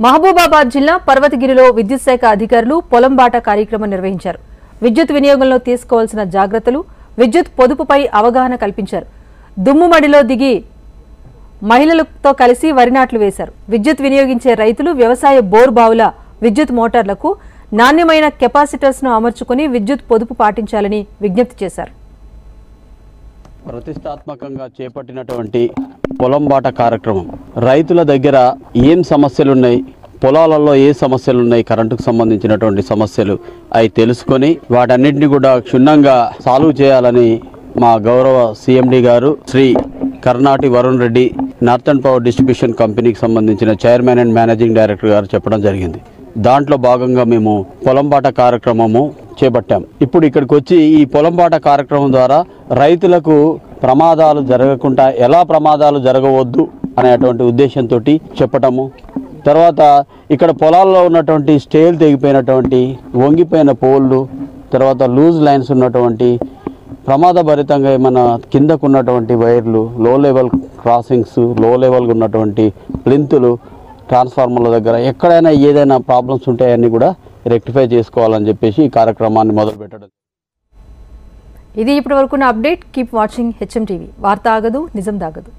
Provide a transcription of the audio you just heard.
మహబూబాబాద్ జిల్లా పర్వతగిరిలో విద్యుత్ శాఖ అధికారులు పొలం బాట కార్యక్రమం నిర్వహించారు. విద్యుత్ వినియోగంలో తీసుకోవాల్సిన జాగ్రత్తలు, విద్యుత్ పొదుపుపై అవగాహన కల్పించారు. దుమ్ముమడిలో దిగి మహిళలతో కలిసి వరి నాట్లు వేశారు. విద్యుత్ వినియోగించే రైతులు వ్యవసాయ బోర్ బావుల విద్యుత్ మోటార్లకు నాణ్యమైన కెపాసిటర్స్ ను అమర్చుకుని విద్యుత్ పొదుపు పాటించాలని విజ్ఞప్తి చేశారు. ప్రతిష్టాత్మకంగా చేపట్టినటువంటి పొలం బాట కార్యక్రమం రైతుల దగ్గర ఏం సమస్యలున్నాయి, పొలాలలో ఏ సమస్యలున్నాయి, కరెంటుకు సంబంధించినటువంటి సమస్యలు అవి తెలుసుకొని వాటన్నిటిని కూడా క్షుణ్ణంగా సాల్వ్ చేయాలని మా గౌరవ సిఎండి గారు Shri Karnati Varun Reddy northern power distribution కంపెనీకి సంబంధించిన చైర్మన్ అండ్ మేనేజింగ్ డైరెక్టర్ గారు చెప్పడం జరిగింది. దాంట్లో భాగంగా మేము పొలం బాట కార్యక్రమము చేపట్టాం. ఇప్పుడు ఇక్కడికి వచ్చి ఈ పొలం బాట కార్యక్రమం ద్వారా రైతులకు ప్రమాదాలు జరగకుండా ఎలా ప్రమాదాలు జరగవద్దు అనేటువంటి ఉద్దేశంతో చెప్పటము, తర్వాత ఇక్కడ పొలాల్లో ఉన్నటువంటి స్టేల్ తెగిపోయినటువంటి వంగిపోయిన పోళ్ళు, తర్వాత లూజ్ లైన్స్ ఉన్నటువంటి ప్రమాదభరితంగా ఏమైనా కిందకు ఉన్నటువంటి వైర్లు, లో లెవెల్ క్రాసింగ్స్, లో లెవెల్గా ఉన్నటువంటి ప్లింతులు, ట్రాన్స్ఫార్మర్ల దగ్గర ఎక్కడైనా ఏదైనా ప్రాబ్లమ్స్ ఉంటాయని కూడా రెక్టిఫై చేసుకోవాలని చెప్పేసి ఈ కార్యక్రమాన్ని మొదలుపెట్టడం. ఇది ఇప్పటివరకున్న update. Keep watching HM TV. వార్త ఆగదు, నిజం దాగదు.